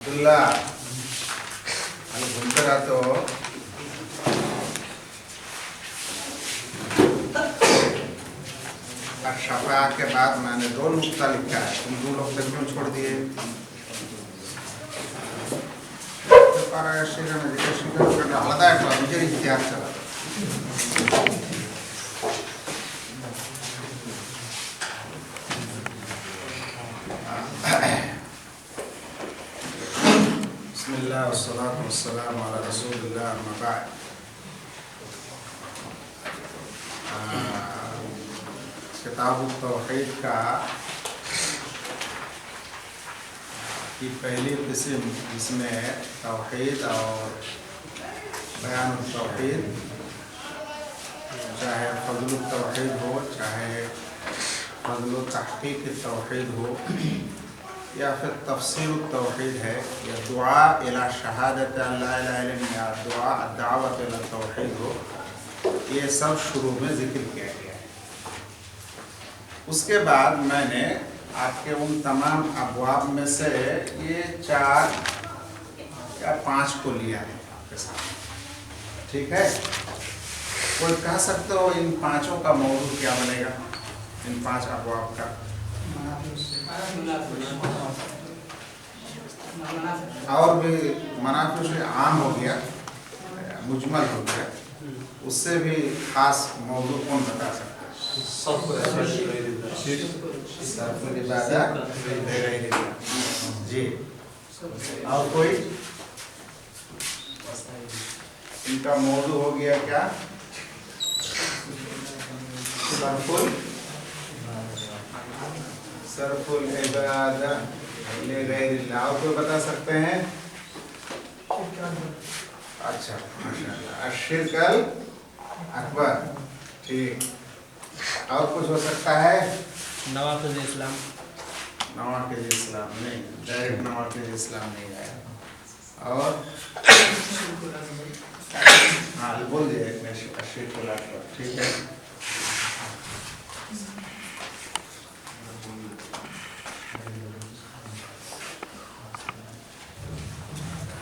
عبداللہ گھومتے رہتے ہو شفا کے بعد میں نے 2 نقطہ لکھا ہے، تم 2 لوگ تک کیوں چھوڑ دیے؟ مجھے اختیار چلا بسم اللہ والصلاة والسلام علی رسول اللہ اما بعد۔ کتاب التوحید کا کی پہلی قسم جس میں توحید اور بیان التوحید، چاہے فضل التوحید ہو، چاہے فضل تحقیق التوحید ہو، یا پھر تفسیر التوحید ہے، یا دعا الی شہادت لا الہ الا اللہ، یا دعا دعوت الی التوحید ہو، یہ سب شروع میں ذکر کیا گیا ہے۔ اس کے بعد میں نے آپ کے ان تمام ابواب میں سے یہ 4 یا 5 کو لیا ہے آپ کے ساتھ، ٹھیک ہے؟ کوئی کہہ سکتے ہو ان 5 کا موضوع کیا بنے گا، ان 5 ابواب کا؟ اور بھی منافع سے عام ہو گیا، مجمل ہو گیا، اس سے بھی خاص موضوع کون بتا سکتا ہے؟ صرف العبادہ غیر اللہ، جی۔ اور کوئی ان کا موضوع ہو گیا کیا؟ صرف العبادہ غیر اللہ۔ اور کوئی بتا سکتے ہیں؟ اچھا ماشاءاللہ، الشرک الاکبر، ٹھیک۔ اور کچھ ہو سکتا ہے؟ نواقض اسلام۔ نواقض اسلام نہیں، ڈائریکٹ نواقض اسلام نہیں آیا۔ اور ہاں بول دیا الشرک الاکبر، ٹھیک ہے۔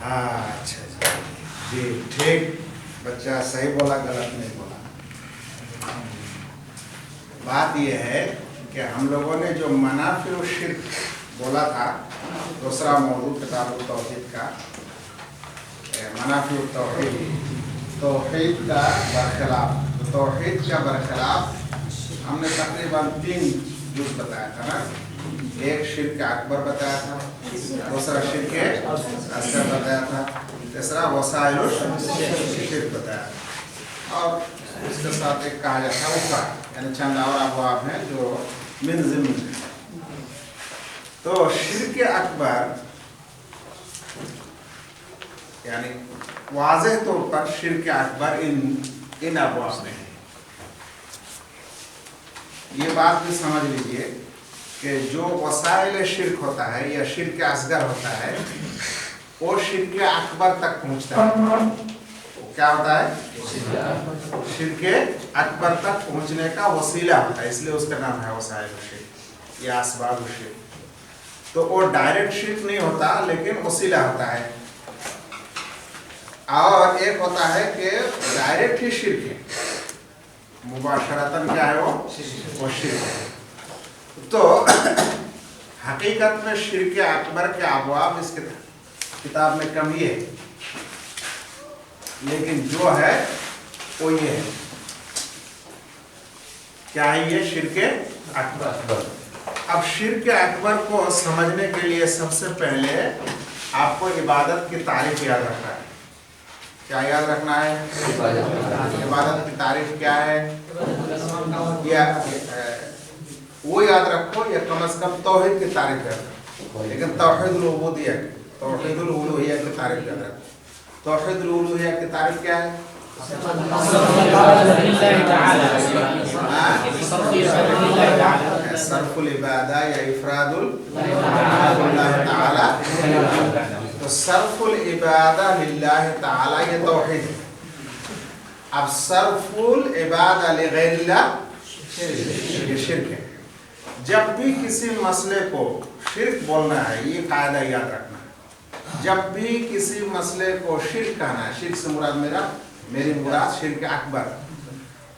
ہاں اچھا جی، ٹھیک، بچہ صحیح بولا، غلط نہیں بولا۔ بات یہ ہے کہ ہم لوگوں نے جو منافع الشرک بولا تھا، دوسرا موضوع کتاب التوحید کا، منافع التوحید، توحید کا برخلاف، توحید کا برخلاف ہم نے تقریباً 3 جز بتایا تھا نا۔ ایک شرک اکبر بتایا تھا، دوسرا شرک اصغر بتایا تھا، تیسرا وسائل الشرک بتایا تھا، اور اس کے ساتھ ایک کہا جاتا ہے اخرى، یعنی چند اور ابواب ہیں جو من ضمن ہیں۔ تو شرک اکبر یعنی واضح طور پر شرک اکبر ان ابواب میں ہے۔ یہ بات بھی سمجھ لیجئے کہ جو وسائل شرک ہوتا ہے یا شرک اصغر ہوتا ہے، وہ شرک اکبر تک پہنچتا ہے۔ کیا ہوتا ہے؟ شرک اکبر تک پہنچنے کا وسیلہ ہوتا ہے، اس لیے اس کا نام ہے وسائل الشرک یا اسباب الشرک۔ تو وہ ڈائریکٹ شرک نہیں ہوتا، لیکن وسیلہ ہوتا ہے۔ اور ایک ہوتا ہے کہ ڈائریکٹ ہی شرک ہے، مباشرتاً کیا ہے وہ شرک ہے۔ تو حقیقت میں شرک اکبر کے ابواب اس کتاب میں کم ہی ہے، لیکن جو ہے وہ یہ ہے، کیا ہے یہ شرک اکبر۔ اب شرک اکبر کو سمجھنے کے لیے سب سے پہلے آپ کو عبادت کی تعریف یاد رکھنا ہے۔ کیا یاد رکھنا ہے؟ عبادت کی تعریف کیا ہے؟ وہ یاد رکھو، یا کم از کم توحید کی تعریف یاد رکھو، لیکن توحید العبودیہ، توحید الالوہیہ کی تعریف یاد رکھو۔ توحید الالوہیہ کی تعریف کیا ہے؟ صرف العبادہ یا افراد اللہ تعالی۔ تو صرف العبادہ للہ تعالی یہ توحید ہے۔ اب صرف العبادہ لغیر اللہ یہ شرک ہے۔ جب بھی کسی مسئلے کو شرک بولنا ہے، یہ قاعدہ یاد رکھنا ہے، जब भी किसी मसले को शिर्क कहना है, शिर्क से मुराद मेरी मुराद शिर्क अकबर,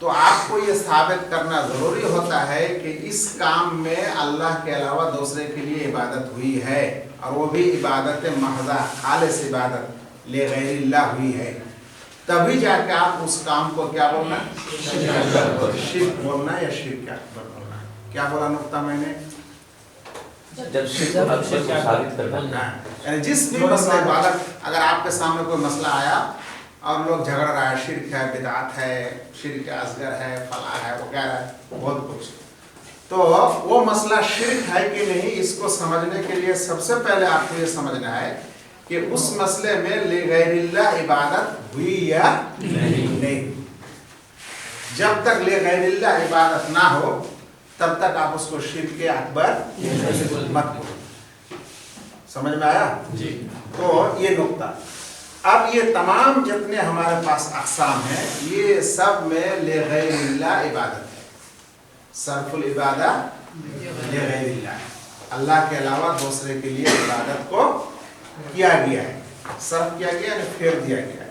तो आपको ये साबित करना ज़रूरी होता है कि इस काम में अल्लाह के अलावा दूसरे के लिए इबादत हुई है, और वो भी इबादत महज़ा खालिस इबादत ले गैरिल्लाह हुई है, तभी जाके आप उस काम को क्या बोलना, शिर्क बोलना या शिर्क अकबर बोलना। क्या बोला नुक्ता मैंने? जब शिर्क को साबित करना, यानी जिस भी मसले इबादत, अगर आपके सामने कोई मसला आया और लोग झगड़ रहा है, शिर्क है, बिदअत है, शिर्क असगर है, फला है, वगैरह बहुत कुछ, तो वो मसला शिर्क है कि नहीं, इसको समझने के लिए सबसे पहले आपको ये समझना है कि उस मसले में ले गैरिल्लाह इबादत हुई या नहीं। जब तक ले गैरिल्लाह इबादत ना हो तब तक आप उसको शिर्क के अकबर मत करो। समझ में आया जी? तो ये नुक्ता। अब ये तमाम जितने हमारे पास अक़साम हैं, ये सब में ले गैरिल्लाह इबादत है। सर्फुल इबादा ले गैरिल्लाह, अल्लाह के अलावा दूसरे के लिए इबादत को किया गया है, सर्फ किया गया है, फेर दिया गया है,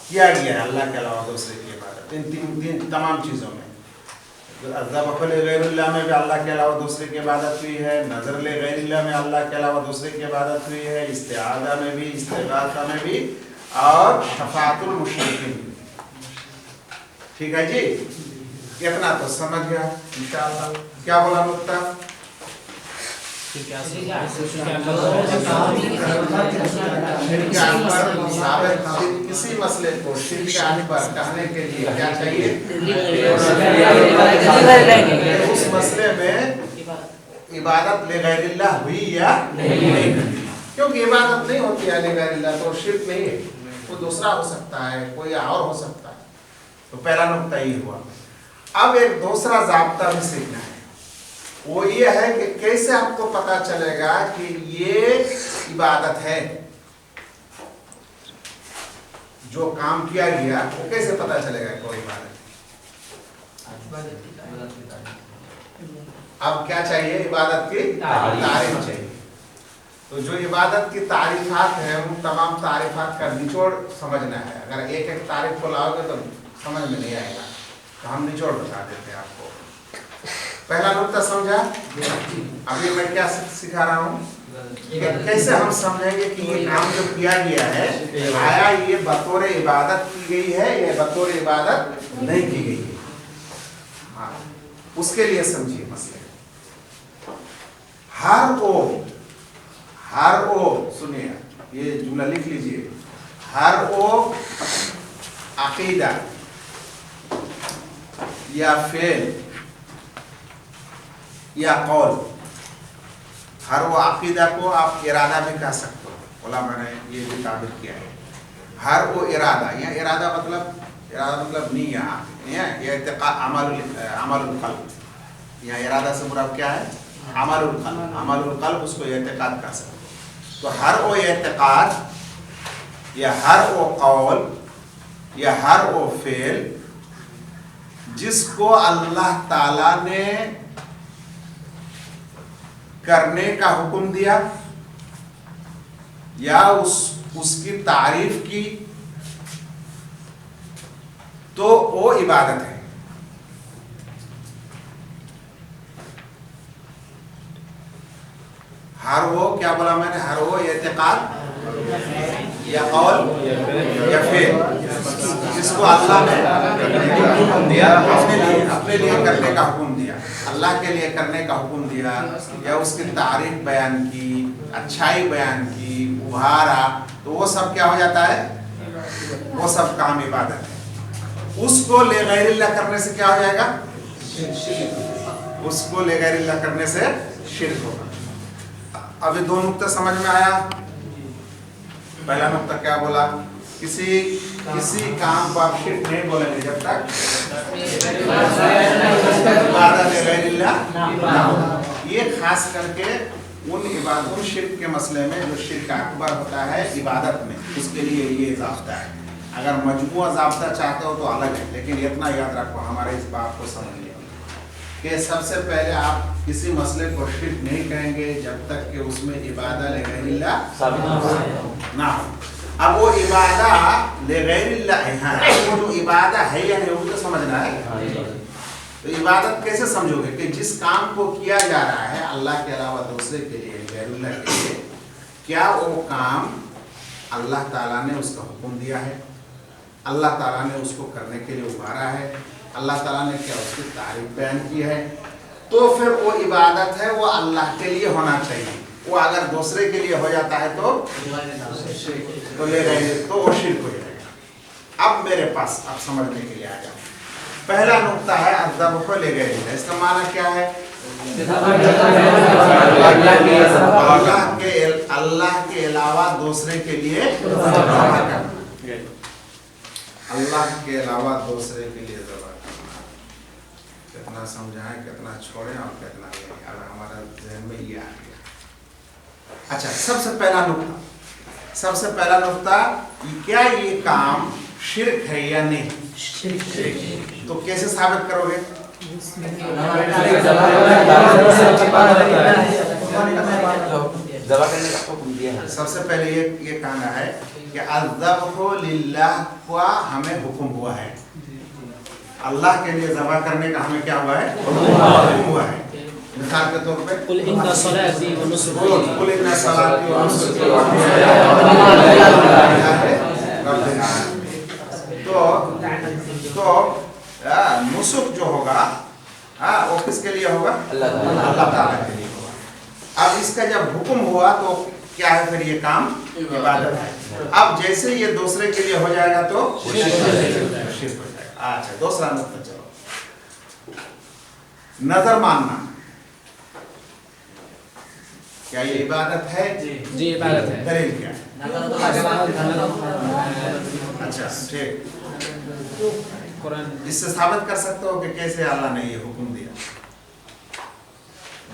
किया गया है अल्लाह के अलावा दूसरे की इबादत। इन तीन तमाम चीज़ों में, ज़बह ले गैरिल्लाह में भी अल्लाह के अलावा दूसरे की इबादत हुई है, नज़र ले गैरिल्लाह में अल्लाह के अलावा दूसरे की इबादत हुई है, इस्तिआज़ा में भी, इस्तिग़ासा में भी, और शफ़ाअतुल मुशरिकीन में। ठीक है जी, इतना तो समझ गया इंशाअल्लाह। क्या बोला नुक्ता? किसी मसले को शिर्क अकबर कहने के लिए क्या चाहिए? उस मसले में इबादत ले गैरिल्लाह हुई या नहीं, क्योंकि इबादत नहीं होती है ले गैरिल्लाह तो शिर्क नहीं है, वो दूसरा हो सकता है, कोई और हो सकता है। तो पहला नुक्ता ये हुआ। अब एक दूसरा ज़ाब्ता भी सीखना है, वो ये है कि कैसे आपको पता चलेगा कि ये इबादत है, जो काम किया गया वो कैसे पता चलेगा कोई इबादत है? अब क्या चाहिए? इबादत की तारीफ चाहिए। तो जो इबादत की तारीफात है, उन तमाम तारीफात का निचोड़ समझना है। अगर एक एक तारीफ को लाओगे तो समझ में नहीं आएगा, तो हम निचोड़ बता देते हैं आपको। पहला नुक्ता समझा? अभी मैं क्या सिखा रहा हूँ, कैसे हम समझेंगे कि ये काम जो किया गया है, आया ये बतौर इबादत की गई है या बतौर इबादत नहीं की गई है। हाँ, उसके लिए समझिए मसले। हर ओ सुनिए, ये जुमला लिख लीजिए। हर ओ अकीदा या फेल या कौल, हर वो अकीदा को आप इरादा भी कह सकते हो, बोला मैंने ये भी ताबिर किया है। हर वो इरादा, या इरादा मतलब निया, ये अमलुल क़ल्ब, यहाँ इरादा से मुराद क्या है? अमलुल क़ल्ब। अमलुल क़ल्ब उसको एतक़ाद कह सकते हो। तो हर वो एतक़ाद या हर वो कौल या हर वो फेल जिसको अल्लाह ताला ने करने का हुक्म दिया या उसकी तारीफ की, तो वो इबादत है। हर वो क्या बोला मैंने? हर वो एतक़ाद या कौल या फेल जिसको अल्लाह ने हुक्म दिया, अपने लिए करने का हुक्म दिया, अल्लाह के लिए करने का हुक्म दिया, या उसकी तारीफ बयान की, अच्छाई बयान की, उभारा, तो वो सब क्या हो जाता है? वो सब काम इबादत है। उसको ले गैरिल्लाह करने से क्या हो जाएगा? उसको ले गैरिल्लाह करने से शिर्क होगा। अभी दो नुक्ता समझ में आया। पहला नुक्ता क्या बोला? किसी काम को आप शिर्क नहीं बोलेंगे जब तक इबादत गैरिल्लाह ना हो। ये खास करके उन शिर्क के मसले में जो शिर्क अकबर होता है इबादत में, उसके लिए ये ज़ाब्ता है। अगर मजमूआ ज़ाब्ता चाहते हो तो अलग है, लेकिन इतना याद रखो, हमारे इस बात को समझ लिया। کہ سب سے پہلے آپ کسی مسئلے کو شرک نہیں کہیں گے جب تک کہ اس میں عبادت لغیر اللہ ثابت نہ ہو. اب وہ عبادت لغیر اللہ ہے، وہ جو عبادت ہے یا نہیں وہ تو سمجھنا ہے. تو عبادت کیسے سمجھو گے کہ جس کام کو کیا جا رہا ہے اللہ کے علاوہ دوسرے کے لیے غیر اللہ کے لیے، کیا وہ کام اللہ تعالیٰ نے اس کا حکم دیا ہے، اللہ تعالیٰ نے اس کو کرنے کے لیے ابھارا ہے، اللہ تعالیٰ نے کیا اس کی تعریف بیان کی ہے، تو پھر وہ عبادت ہے وہ اللہ کے لیے ہونا چاہیے. وہ اگر دوسرے کے لیے ہو جاتا ہے تو لے رہے تو وہ شرک ہو جائے گا. اب میرے پاس آپ سمجھنے کے لیے آ جاؤ. پہلا نقطہ ہے الذبح لغیر اللہ. اس کا معنی کیا ہے؟ اللہ کے علاوہ دوسرے کے لیے ذبح کرنا. اللہ کے علاوہ دوسرے کے لیے ذبح کرنا. کتنا سمجھائیں، کتنا چھوڑیں اور کتنا لیں. اب ہمارا ذہن میں یہ آ گیا. اچھا، سب سے پہلا نقطہ کیا یہ کام شرک ہے یا نہیں؟ تو کیسے ثابت کرو گے؟ سب سے پہلے یہ کہنا ہے کہ الذبح للہ کا ہمیں حکم ہوا ہے. اللہ کے لیے ذبح کرنے کا ہمیں کیا ہوا ہے؟ حکم ہوا ہے. مثال کے طور پہ قل ان صلاتی و نسکی تو نسک جو ہوگا وہ کس کے لیے ہوگا؟ اللہ تعالیٰ کے لیے ہوگا. اب اس کا جب حکم ہوا تو کیا ہے پھر یہ کام عبادت ہے. اب جیسے یہ دوسرے کے لیے ہو جائے گا تو شرک ہو جائے گا. اچھا، دوسرا نقطہ چلو. نظر ماننا کیا یہ عبادت ہے؟ جی عبادت ہے. دلیل کیا ہے؟ اچھا ٹھیک. اس سے ثابت کر سکتے ہو کہ کیسے اللہ نے یہ حکم دیا.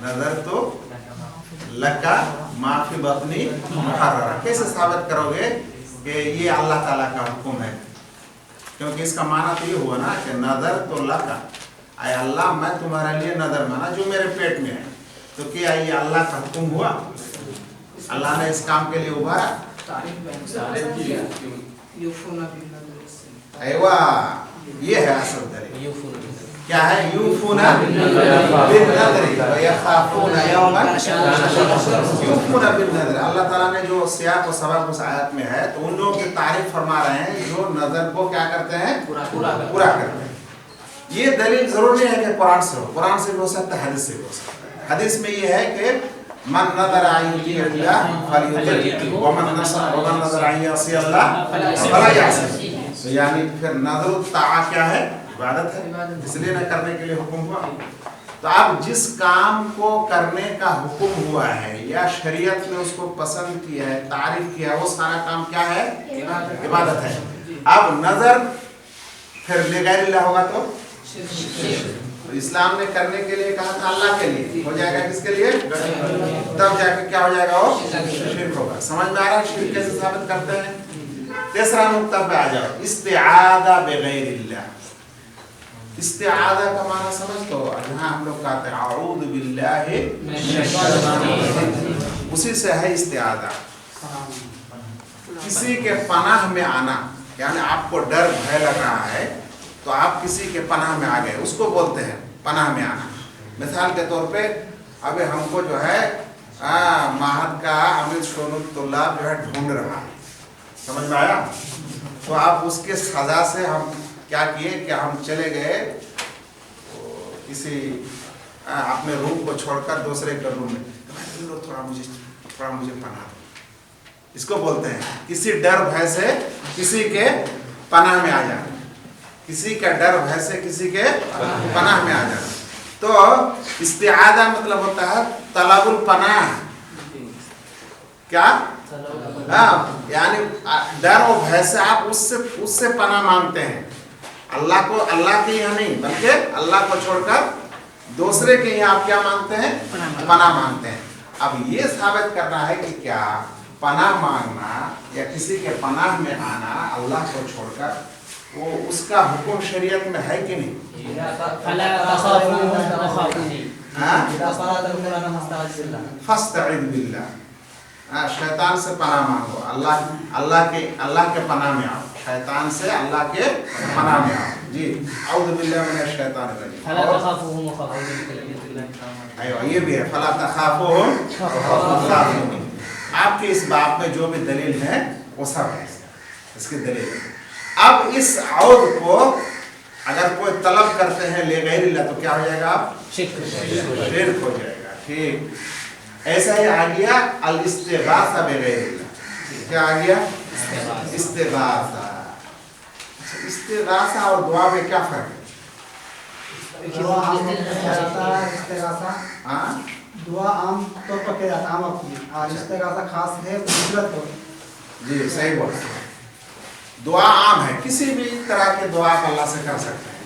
نظر تو لکا ما فی بطنی محررہ. کیسے ثابت کرو گے کہ یہ اللہ تعالیٰ کا حکم ہے؟ کیونکہ اس کا معنی تو یہ ہوا نا کہ نظر تو لکا، اے اللہ میں تمہارے لیے نظر مانا جو میرے پیٹ میں ہے. تو کیا یہ اللہ کا حکم ہوا؟ اللہ نے اس کام کے لیے ابھارا. ایوہ یہ ہے اصل دلیل. کیا ہے؟ یوفون بالنذر ویخافون یوما. یوفون بالنذر اللہ تعالیٰ نے جو سیاق و سبق اس آیت میں ہے تو ان لوگوں کی تعریف فرما رہے ہیں جو نظر کو کیا کرتے ہیں؟ پورا کرتے ہیں. یہ دلیل ضرور نہیں ہے کہ قرآن سے ہو، قرآن سے بھی ہو سکتا ہے، حدیث سے بھی ہو سکتا ہے. حدیث میں یہ ہے کہ من نظر ان یطیع اللہ فلیطع ومن نظر ان یعصی اللہ فلا یعصی. یعنی پھر نظر الطاعہ کیا ہے؟ عبادت ہے. اس لیے نہ کرنے کے لیے حکم ہوا. تو اب جس کام کو کرنے کا حکم ہوا ہے یا شریعت نے اس کو پسند کیا ہے، تعریف کیا ہے، وہ سارا کام کیا ہے؟ عبادت ہے. اب نظر پھر لغیر اللہ ہوگا تو اسلام نے کرنے کے لیے کہا تھا اللہ کے لیے، ہو جائے گا کس کے لیے؟ تب جا کے کیا ہو جائے گا؟ وہ شرک ہوگا. سمجھ میں آ رہا ہے شرک کیسے ثابت کرتے ہیں؟ تیسرا نقطہ پہ آ جاؤ. استعاذہ بغیر اللہ. استعاذہ کا معنی سمجھ تو یہاں ہم لوگ کہتے ہیں اعوذ باللہ من الشیطان الرجیم. اسی سے ہے استعاذہ. کسی کے پناہ میں آنا، یعنی آپ کو ڈر بھے لگ رہا ہے تو آپ کسی کے پناہ میں آ گئے، اس کو بولتے ہیں پناہ میں آنا. مثال کے طور پہ اب ہم کو جو ہے معہد کا امیر شون الطلاب جو ہے ڈھونڈ رہا ہے. سمجھ میں آیا؟ تو آپ اس کے سزا سے ہم کیا کیے کہ ہم چلے گئے کسی اپنے روم کو چھوڑ کر دوسرے کے روم میں، تھوڑا مجھے پناہ دو. اس کو بولتے ہیں کسی ڈر بھے سے کسی کے پناہ میں آ جانا. کسی کا ڈر بھے سے کسی کے پناہ میں آ جانا. تو استعاذہ مطلب ہوتا ہے طلب الپناہ. کیا؟ یعنی ڈر و بھے سے آپ اس سے پناہ مانگتے ہیں. اللہ کے یہاں نہیں بلکہ اللہ کو چھوڑ کر دوسرے کے یہاں آپ کیا مانگتے ہیں؟ پناہ مانگتے ہیں. اب یہ ثابت کرنا ہے کہ کیا پناہ مانگنا یا کسی کے پناہ میں آنا اللہ کو چھوڑ کر वो उसका हुक्म शरीयत में है कि नहीं? फला तखाफूहुम वखाफूनी। फस्तईद बिल्लाह, शैतान से पनाह मांगो, अल्लाह के पनाह में आओ, शैतान से अल्लाह के पनाह में आओ जी। औज़ु बिल्लाहि मिनश शैतानिर रजीम। फला तखाफूहुम वखाफूनी। अयो ये भी है, फला तखाफूहुम वखाफूनी। आपके इस बात में जो भी दलील है वो सब है, इसकी दलील है। अब इस औद को अगर कोई तलब करते हैं ले गैरिल्लाह तो क्या हो जाएगा? शिर्क हो जाएगा। ठीक ऐसा ही आ गया अल इस्तिगासा बिगैरिल्लाह। क्या आ गया? इस्तिगासा। इस्तिगासा और दुआ में क्या फर्क है? दुआ आम तौर पर किया जाता है, आम अपनी, और इस्तिगासा खास है कुदरत को। जी सही बोल। दुआ आम है, किसी भी तरह के दुआ आप अल्लाह से कर सकते हैं।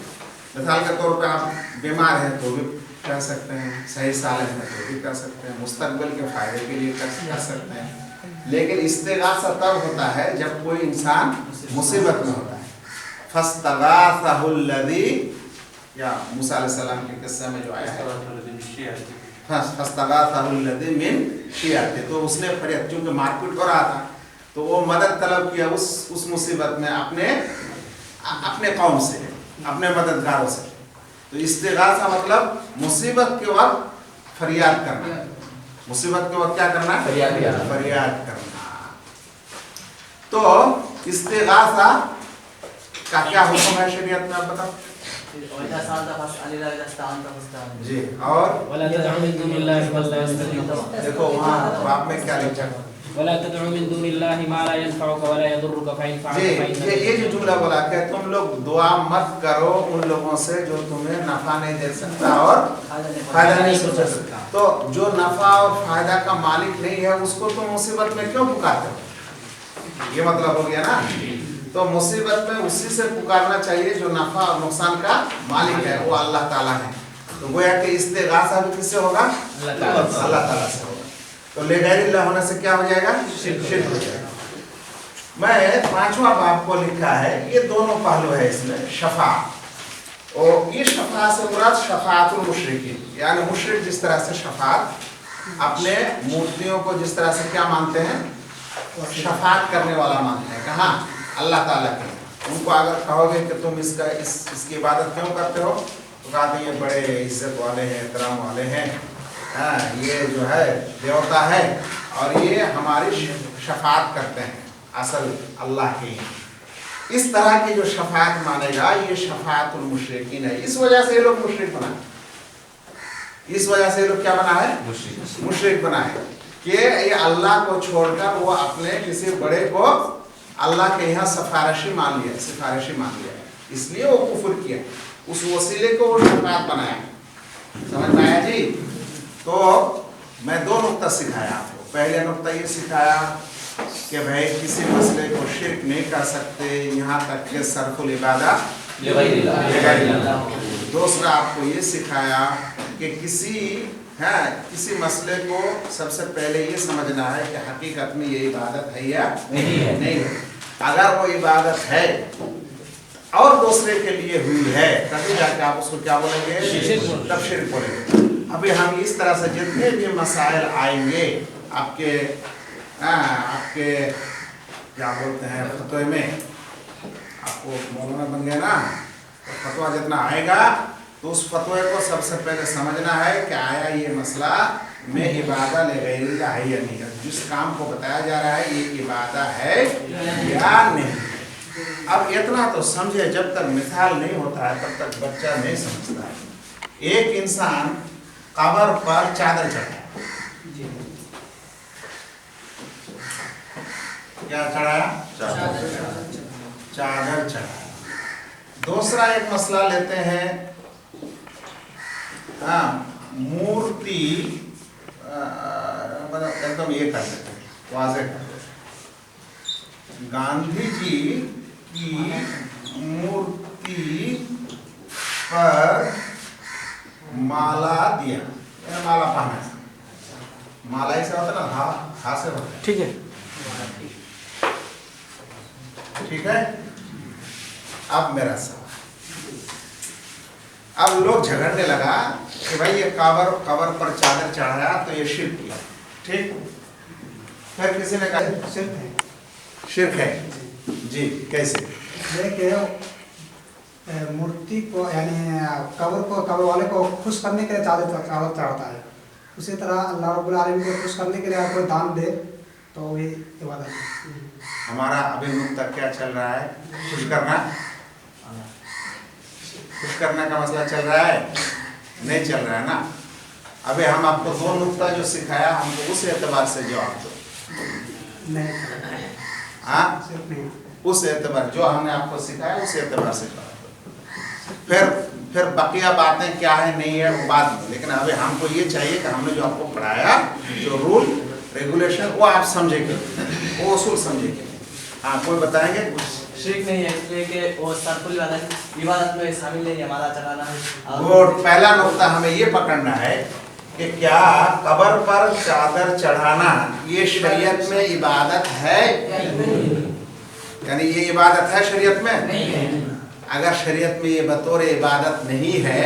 मिसाल के तौर पे आप बीमार हैं तो भी कर सकते हैं, सही सालन है तो भी कर सकते हैं, मुस्तकबिल के फायदे के लिए कर सकते हैं। लेकिन इस्तिगासा तब होता है जब कोई इंसान मुसीबत में होता है। फस्तगासहुल्लज़ी, या मूसा अलैहिस्सलाम के किस्से में जो आया है, फस्तगासहुल्लज़ी मिन शियाती, तो उसने फरियाद, क्योंकि मारपीट हो रहा था तो वो मदद तलब किया उस मुसीबत में अपने कौम से, अपने मददगारों से। तो इस्तिगासा मतलब मुसीबत के वक्त फरियाद करना। मुसीबत के वक्त क्या करना? फरियाद करना। तो इस्तिगासा का क्या हुक्म है शरीयत में, आप बताओ जी। और देखो वहाँ बाप में क्या लिखा है, वला तदउ मिन दूनिल्लाहि मा ला यनफउका वला यदुर्रुका फइन फअल ये जो जुमला बोला कि तुम लोग दुआ मत करो उन लोगों से जो तुम्हें नफा नहीं दे सकता और फायदा नहीं पहुंचा सकता। तो जो नफा और फायदा का मालिक नहीं है उसको तुम मुसीबत में क्यों पुकारते हो? ये मतलब हो गया ना। तो मुसीबत में उसी से पुकारना चाहिए जो नफा और नुकसान का मालिक है, वो अल्लाह ताला है। तो गोया कि इस्तिगासा भी किससे होगा? अल्लाह ताला से होगा। तो ले गैरिल्लाह होने से क्या हो जाएगा? शिर्क हो जाएगा। मैं 5वां बाब को लिखा है, ये दोनों पहलू है इसमें, शफा। और ये शफा से मुराद शफाअतुल मुशरिकीन, यानी मुशरिक जिस तरह से शफाअत अपने मूर्तियों को जिस तरह से क्या मानते हैं, शफाअत करने वाला मानते हैं। कहाँ? अल्लाह ताला के। उनको अगर कहोगे कि तुम इसकी इबादत क्यों करते हो, तो कहते ये बड़े इज्जत वाले हैं, एहतराम वाले हैं, हाँ ये जो है देवता है और ये हमारी शफाअत करते हैं, असल अल्लाह की। इस तरह की जो शफाअत मानेगा ये शफाअतुल मुशरिकीन है। इस वजह से ये लोग मुशरिक बना, इस वजह से ये लोग क्या बना है? मुशरिक बना है कि ये अल्लाह को छोड़कर वो अपने किसी बड़े को अल्लाह के यहाँ सिफारिशी मान लिया, इसलिए वो कुफर किया, उस वसीले को वो शफाअत बनाया। समझ में आया जी? तो मैं 2 नुक्ता सिखाया आपको। पहले नुक्ता ये सिखाया कि भाई किसी मसले को शिर्क नहीं कर सकते, यहाँ तक कि सरफुल इबादत। दूसरा आपको ये सिखाया कि किसी मसले को सबसे पहले ये समझना है कि हकीकत में ये इबादत है या नहीं है। अगर वो इबादत है और दूसरे के लिए हुई है तभी जाके आप उसको क्या बोलेंगे? तब शिर्क बोलेंगे। अभी हम इस तरह से जितने भी मसाइल आएंगे आपके क्या बोलते हैं फतवे में, आपको मौलाना बन गया ना, तो फतवा जितना आएगा तो उस फतवे को सबसे पहले समझना है कि आया ये मसला में इबादत ले गैरिल्लाह है या नहीं है। जिस काम को बताया जा रहा है ये इबादत है या नहीं। अब इतना तो समझे, जब तक मिसाल नहीं होता है तब तक बच्चा नहीं समझता है। एक इंसान कब्र पर चादर चढ़ाया, क्या चढ़ाया? चादर चढ़ाया। दूसरा एक मसला लेते हैं, मूर्ति, मतलब एकदम ये कर लेते हैं, वाज़ेह कर लेते हैं। गांधी जी की मूर्ति पर माला दिया, माला पहना, माला ऐसा होता है ना, हा से होता है, ठीक है, ठीक है। अब मेरा सवाल, अब लोग झगड़ने लगा कि भाई ये कबर पर चादर चढ़ाया तो ये शिर्क किया, ठीक। फिर किसी ने कहा शिर्क है। शिर्क है जी, कैसे? देखिए मूर्ति को यानी कबर वाले को खुश करने के लिए चादर चढ़ाता है, उसी तरह अल्लाह रब्बुल आलमीन को खुश करने के लिए अगर कोई दान दे तो ये इबादत है। हमारा अभी नुक्ता क्या चल रहा है? खुश करना, खुश करने का मसला चल रहा है, नहीं चल रहा है ना। अभी हम आपको दो नुक्ता जो सिखाया हमको उस एतबार से जवाब दो। नहीं, हाँ, शिर्क नहीं। उस एतबार जो हमने आपको सिखाया उस एतबार से जवाब दो। फिर बकिया बातें क्या है नहीं है वो बात नहीं, लेकिन अभी हमको ये चाहिए कि हमने जो आपको पढ़ाया जो रूल रेगुलेशन वो आप समझेंगे, वो उसूल समझेंगे। हाँ, कोई बताएंगे? शिर्क नहीं है इसलिए कि वो सरफुल इबादत में शामिल नहीं है, माला चढ़ाना। और पहला नुक्ता हमें ये पकड़ना है कि क्या कब्र पर चादर चढ़ाना ये शरीयत में इबादत है? यानी ये इबादत है शरीयत में? नहीं है। अगर शरीयत में ये बतौर इबादत नहीं है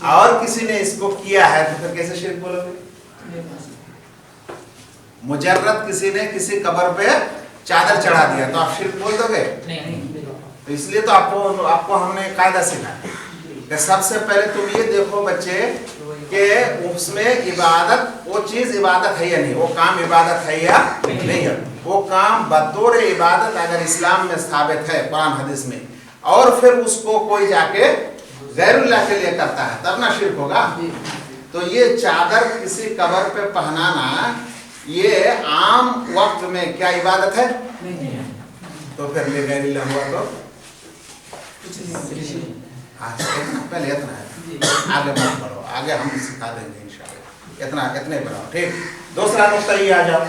और किसी ने इसको किया है तो फिर कैसे शिर्क बोलोगे? मुजर्रद किसी ने किसी कब्र पे चादर चढ़ा दिया तो आप शिर्क बोल दोगे? नहीं। तो इसलिए तो आपको हमने कायदा सिखाया कि सबसे पहले तुम ये देखो बच्चे कि उसमें इबादत, वो चीज इबादत है या नहीं, वो काम इबादत है या नहीं है। वो काम बतौर इबादत अगर इस्लाम में साबित है कुरान हदीस में, और फिर उसको कोई जाके गैरुल्लाह के लिए करता है तब ना शिर्क होगा। तो ये चादर किसी कब्र पे पहनाना ये आम वक्त में क्या इबादत है? तो फिर ले गैरुल्लाह हुआ तो पहले इतना है, आगे मत बढ़ो, आगे हम सिखा देंगे इंशाअल्लाह। इतने बढ़ाओ, ठीक। दूसरा नुक्ता ये आ जाओ,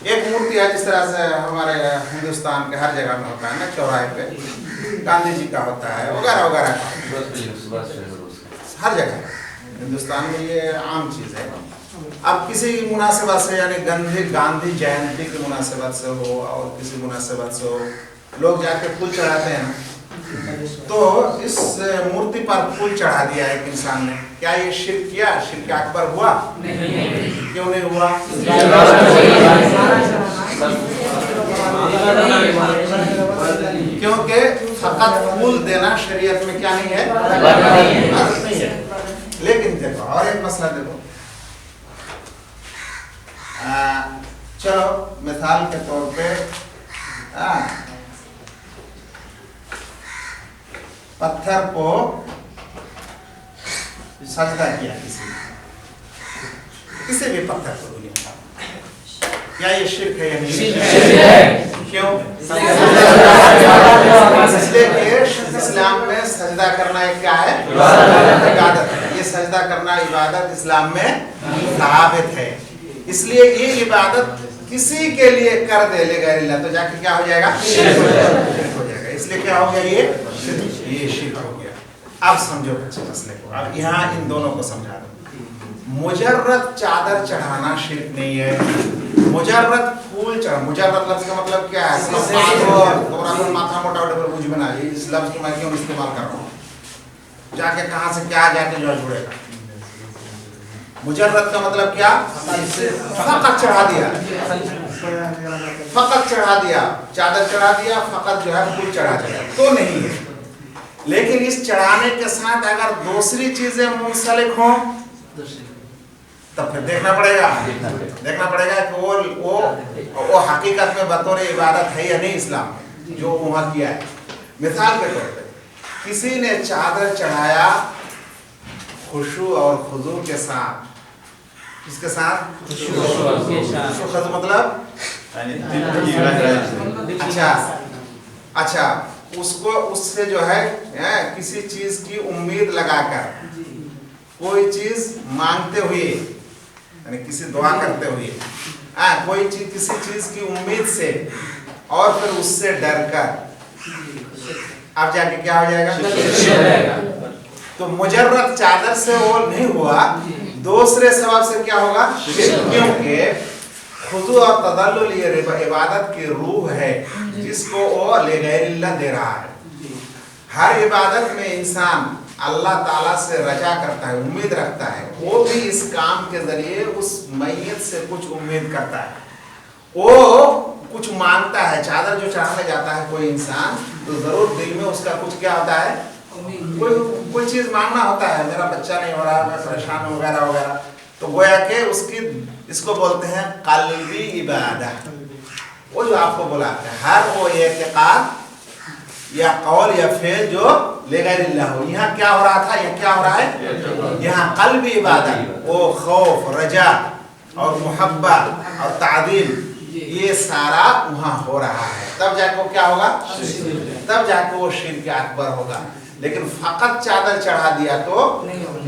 एक मूर्ति है जिस तरह से हमारे हिंदुस्तान के हर जगह में होता है ना, चौराहे पे गांधी जी का होता है वगैरह वगैरह, हर जगह हिंदुस्तान में ये आम चीज़ है। अब किसी मुनासिबत से यानी गांधी जयंती की मुनासिबत से हो और किसी मुनासिबत से हो, लोग जाके फूल चढ़ाते हैं, तो इस मूर्ति पर फूल चढ़ा दिया एक इंसान ने, क्या ये शिर्क किया? शिर्क अकबर हुआ? नहीं। क्यों नहीं हुआ? क्योंकि फकत फूल देना शरीयत में क्या नहीं है? लेकिन देखो और एक मसला देखो, चलो मिसाल के तौर पे पत्थर को सजदा किया किसी भी पत्थर को दुनिया का, क्या ये शिर्क है या नहीं? क्यों? इसलिए इस्लाम में सजदा करना एक क्या है? इबादत है। ये सजदा करना इबादत इस्लाम में साबित है, इसलिए ये इबादत किसी के लिए कर दे ले गैर तो जाके क्या हो जाएगा? शिर्क हो जाएगा। इसलिए क्या हो गया? ये शिर्क हो गया। अब समझो बच्चे मसले को, अब यहाँ इन दोनों को समझा दो। मुजर्रद चादर चढ़ाना शिर्क नहीं है, मुजर्रद फूल चढ़ा, मुजर्रद लफ्ज का मतलब क्या है? माथा मोटा बुझ बना, इस लफ्ज को मैं क्यों इस्तेमाल कर रहा हूँ? जाके कहाँ से क्या जाके जो जुड़ेगा? मुजर्रद का मतलब क्या? फकत चढ़ा दिया, फकत चढ़ा दिया, चादर चढ़ा दिया, फकत जो है फूल चढ़ा दिया तो नहीं है। लेकिन इस चढ़ाने के साथ अगर दूसरी चीजें मुंसलिक हों तब फिर देखना पड़ेगा कि वो हकीकत में बतौर इबादत है या नहीं इस्लाम में जो वहाँ किया है। मिसाल के तौर पे किसी ने चादर चढ़ाया खुशू और खुजू के साथ, किसके साथ? खुशू मतलब अच्छा उसको उससे जो है किसी चीज की उम्मीद लगाकर कोई चीज मांगते हुए यानी किसी दुआ करते हुए कोई चीज किसी चीज की उम्मीद से और फिर उससे डर कर अब जाके क्या हो जाएगा? तो मुजर्रद चादर से वो नहीं हुआ, दूसरे सबब से क्या होगा? क्योंकि खुदू और तदल्लुल ये इबादत की रूह है जिसको वो ले गैरिल्लाह दे रहा है। हर इबादत में इंसान अल्लाह ताला से रजा करता है, उम्मीद रखता है, वो भी इस काम के जरिए उस मैयत से कुछ उम्मीद करता है, वो कुछ मांगता है। चादर जो चढ़ाने जाता है कोई इंसान तो जरूर दिल में उसका कुछ क्या होता है, कोई चीज मांगना होता है, मेरा बच्चा नहीं हो रहा, मैं परेशान हूं वगैरह वगैरह। तो गोया के उसकी इसको बोलते हैं कल्बी इबादत। वो जो आपको बुलाते हैं हर वो एतकाद या कौल या फेल जो लेगैरिल्लाह हो। यहाँ क्या हो रहा था, यहाँ क्या हो रहा है, यहाँ कल्बी इबादत, वो खौफ, रजा और मोहब्बत और तादीम, ये सारा वहाँ हो रहा है। तब जाके वो क्या होगा, तब जाके वो शिर्क अकबर होगा। लेकिन फकत चादर चढ़ा दिया तो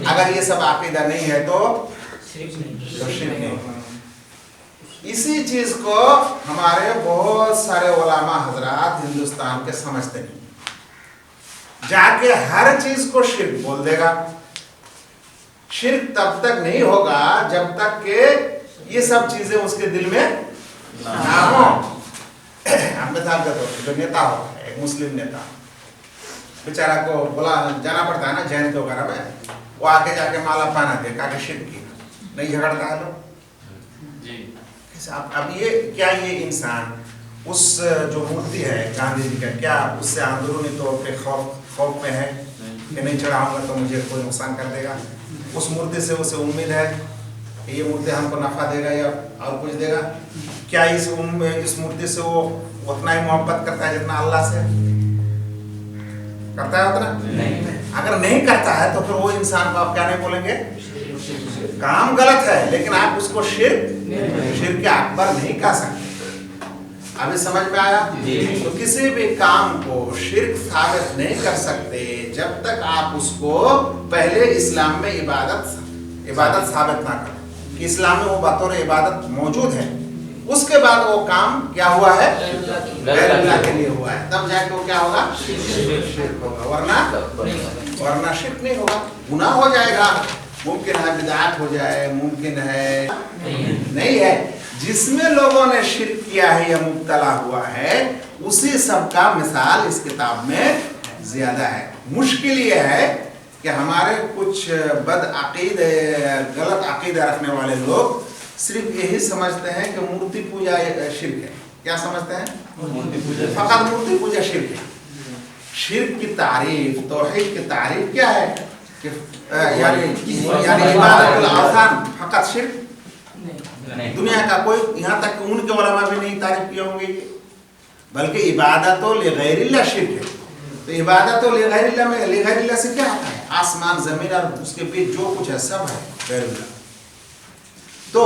अगर ये सब अकीदा नहीं है तो शिर्क नहीं। इसी चीज को हमारे बहुत सारे उलामा हजरात हिंदुस्तान के समझते नहीं, जाके हर चीज को शिर्क बोल देगा। शिर्क तब तक नहीं होगा जब तक के ये सब चीजें उसके दिल में ना हो। आप मिसाल के तौर पर जो नेता हो, एक मुस्लिम नेता, बेचारा को बोला जाना पड़ता है ना जयंती वगैरह में, वो आके जाके माला पाना दे का शिर्क की नहीं झगड़ता है लोग। अब ये क्या ये इंसान उस जो मूर्ति है गांधी जी का, क्या उससे अंदरूनी तौर पे खौफ में है कि नहीं चढ़ाऊंगा तो मुझे कोई नुकसान कर देगा? उस मूर्ति से उसे उम्मीद है कि ये मूर्ति हमको नफा देगा या और कुछ देगा? क्या इस मूर्ति से वो उतना ही मोहब्बत करता है जितना अल्लाह से करता है उतना? नहीं। अगर नहीं करता है तो फिर वो इंसान को आप क्या नहीं बोलेंगे, काम गलत है, लेकिन आप उसको शिर्क अकबर नहीं कर सकते। अभी समझ में आया? तो किसी भी काम को शिर्क साबित नहीं कर सकते जब तक आप उसको पहले इस्लाम में इबादत साबित ना करें कि इस्लाम में वो बतौर इबादत मौजूद है। उसके बाद वो काम क्या हुआ है, अल्लाह के लिए हुआ है, तब जाके वो क्या होगा, शिर्क होगा। वरना शिर्क नहीं होगा। गुनाह हो जाएगा, मुमकिन है बिदअत हो जाए, मुमकिन है नहीं है। जिसमें लोगों ने शिर्क किया है या मुब्तला हुआ है उसी सब का मिसाल इस किताब में ज्यादा है। मुश्किल ये है कि हमारे कुछ बदअकीदे, गलत अकीदा रखने वाले लोग सिर्फ यही समझते हैं कि मूर्ति पूजा शिर्क है। क्या समझते हैं? फकत मूर्ति पूजा शिर्क है। शिर्क की तारीफ, तौहीद की तारीफ क्या है कि यानी इबादतुल औसान फकत शिर्क नहीं। दुनिया का कोई, यहाँ तक कि उनके उलमा भी नहीं तारीफ किए होंगे, बल्कि इबादतुल लिगैरिल्लाह शिर्क है। तो इबादतुल लिगैरिल्लाह में लिगैरिल्लाह से क्या आता है? आसमान जमीन और उसके बीच जो कुछ है सब है गैरुल्लाह। तो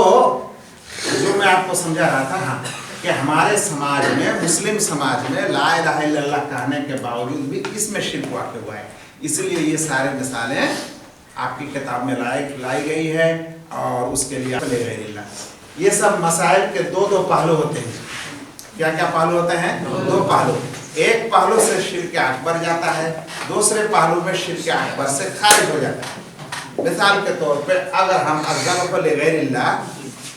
जो मैं आपको समझा रहा था हाँ, कि हमारे समाज में, मुस्लिम समाज में ला इलाहा इल्लल्लाह कहने के बावजूद भी इसमें शिर्क वाक़ हुआ है। इसलिए ये सारे मिसालें आपकी किताब में लाई गई है और उसके लिए ये सब मसाइल के दो पहलू होते हैं। क्या क्या पहलू होते हैं? दो पहलू। एक पहलू से शिर्क अकबर जाता है, दूसरे पहलू में शिर्क अकबर से खारिज हो जाता है। मिसाल के तौर पे अगर हम अज़्ज़ाब लिगैरिल्लाह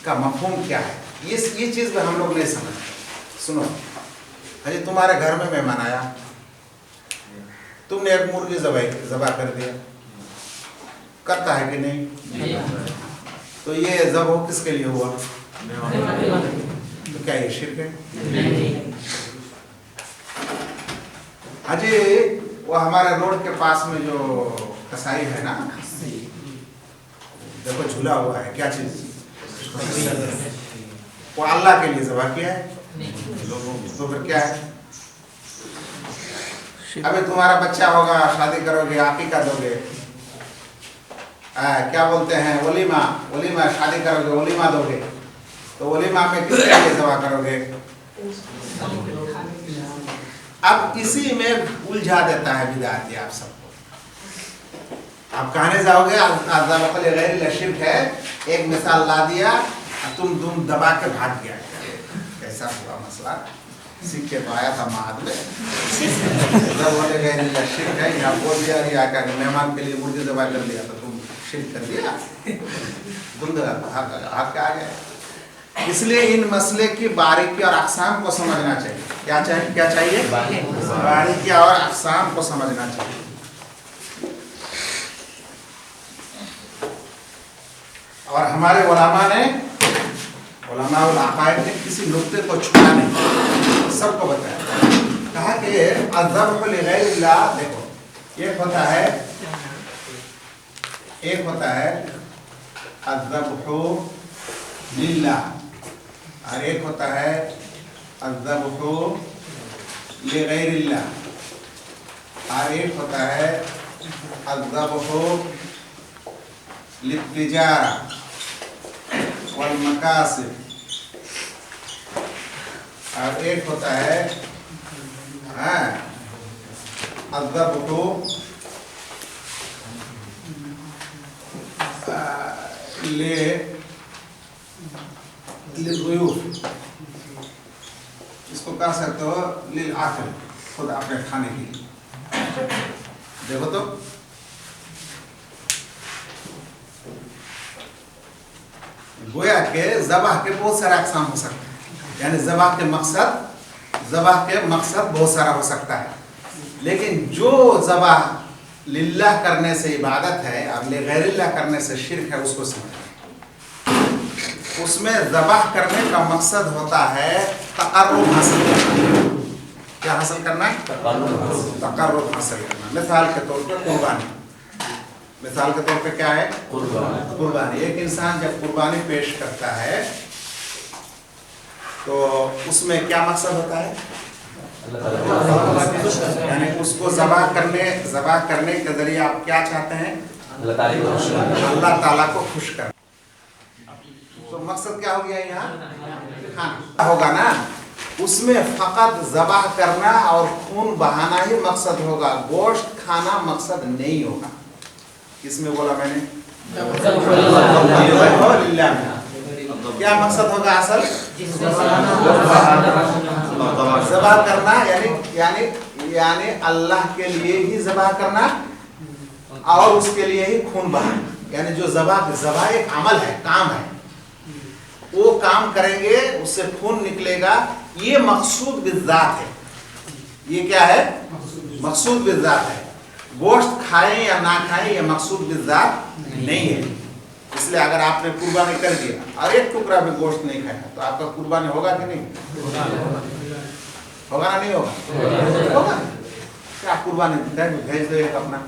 का मफ़हूम क्या है, ये चीज़ में हम लोग नहीं समझते। सुनो, अरे तुम्हारे घर में मेहमान आया, तुमने एक मुर्गी ज़बह कर दिया, करता है कि नहीं? तो ये ज़बह किसके लिए हुआ? तो क्या ये शिर्क है? अजय वो हमारे रोड के पास में जो कसाई है ना, देखो झूला हुआ है, क्या चीज? वो अल्लाह के लिए ज़बह किया है लोगों, तो फिर क्या है? अबे तुम्हारा बच्चा होगा, शादी करोगे, आकीका दोगे, क्या बोलते हैं, वलीमा शादी करोगे, वलीमा दोगे, तो वलीमा में किसके लिए ज़बह करोगे? अब इसी में उलझा देता है बिदअती आप सबको। आप कहने जाओगे अज़्ज़ाब लिगैरिल्लाह शिर्क है, एक मिसाल ला दिया, तुम दबा के भाग गया। कैसा हुआ मसला? सीख के तो आया था माद में, शिर्क है, यहाँ बोल दिया, मेहमान के लिए मुर्गी ज़बह कर दिया तो तुम शिर्क कर दिया, तुम भाग के आ गए। اس لیے ان مسئلے کی باریکی اور اقسام کو سمجھنا چاہیے. کیا چاہیے؟ باریکی اور اقسام کو سمجھنا چاہیے. اور ہمارے علماء العقائد نے کسی نقطے کو چھوڑا نہیں، سب کو بتایا. کہا کہ الذبح لغیر اللہ، دیکھو ایک ہوتا ہے الذبح للہ، اور ایک ہوتا ہے الذبح لغیر اللہ، اور ایک ہوتا ہے الذبح للتجارہ والمکاسب، اور ایک ہوتا ہے الذبح للضیوف، اس کو کہہ سکتے ہو للآخر، خود اپنے کھانے کے لیے. دیکھو تو گویا کہ ذبح کے بہت سارے اقسام ہو سکتے ہیں، یعنی ذبح کے مقصد بہت سارا ہو سکتا ہے، لیکن جو ذبح للہ کرنے سے عبادت ہے اور لغیر اللہ کرنے سے شرک ہے، اس کو سمجھیں. اس میں ذبح کرنے کا مقصد ہوتا ہے تقرب حاصل کرنا. کیا حاصل کرنا ہے؟ تقرب حاصل کرنا. مثال کے طور پر قربانی، مثال کے طور پہ کیا ہے؟ قربانی. ایک انسان جب قربانی پیش کرتا ہے تو اس میں کیا مقصد ہوتا ہے؟ یعنی اس کو ذبح کرنے کے ذریعے آپ کیا چاہتے ہیں؟ اللہ تعالیٰ کو خوش کرنا. تو مقصد کیا ہو گیا یہاں؟ کھانا ہوگا نا. اس میں فقط ذبح کرنا اور خون بہانا ہی مقصد ہوگا، گوشت کھانا مقصد نہیں ہوگا. کس میں بولا میں نے؟ کیا مقصد ہوگا اصل؟ ذبح کرنا یعنی اللہ کے لیے ہی ذبح کرنا اور اس کے لیے ہی خون بہانا. یعنی جو ذبح ایک عمل ہے، کام ہے، وہ کام کریں گے اس سے خون نکلے گا، یہ مقصود بالذات ہے. یہ کیا ہے؟ مقصود بالذات ہے. گوشت کھائیں یا نہ کھائیں یہ مقصود بالذات نہیں ہے. اس لیے اگر آپ نے قربانی کر دیا اور ایک ٹکڑا بھی گوشت نہیں کھایا تو آپ کا قربانی ہوگا کہ نہیں؟ ہوگا نا نہیں ہوگا؟ ہوگا. کیا قربانی بھیج دو ایک اپنا.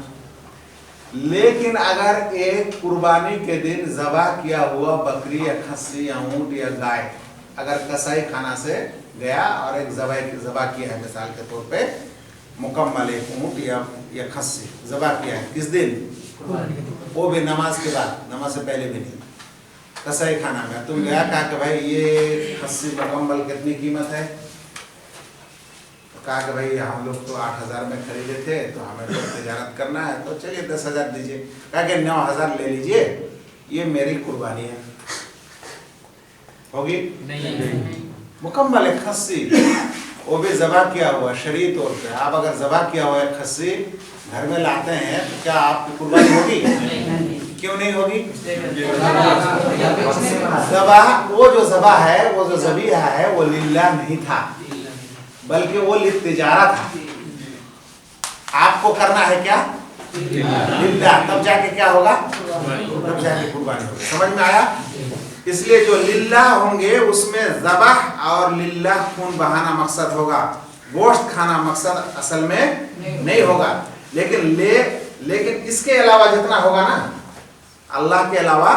لیکن اگر ایک قربانی کے دن ذبح کیا ہوا بکری یا کھسی یا اونٹ یا گائے اگر کسائی خانہ سے گیا اور ایک ذبح کیا ہے، مثال کے طور پہ مکمل ایک اونٹ یا کھسی ذبح کیا ہے، کس دن؟ وہ بھی نماز کے بعد، نماز سے پہلے بھی نہیں، کسائی خانہ میں تم گیا، کہا کہ بھائی یہ کھسی مکمل کتنی قیمت ہے؟ کہا کہ بھائی ہم لوگ تو 8,000 میں خریدے تھے تو ہمیں تو تجارت کرنا ہے تو چلیے 10,000 دیجیے. کہا کہ 9,000 لے لیجیے، یہ میری قربانی ہے. ہوگی؟ مکمل ایک کھسی، وہ بھی ذبح کیا ہوا شرعی طور پہ. آپ اگر ذبح کیا ہوا ایک کھسی گھر میں لاتے ہیں تو کیا آپ کی قربانی ہوگی؟ کیوں نہیں ہوگی؟ وہ جو ذبح ہے، وہ جو ذبیحہ ہے وہ للہ نہیں تھا بلکہ وہ للتجارہ تھا. آپ کو کرنا ہے کیا؟ للہ. تب جا کے کیا ہوگا؟ تب جا کے قربانی ہوگی. سمجھ میں آیا؟ اس لیے جو للہ ہوں گے اس میں ذبح اور للہ خون بہانا مقصد ہوگا، گوشت کھانا مقصد اصل میں نہیں ہوگا. لیکن اس کے علاوہ جتنا ہوگا نا، اللہ کے علاوہ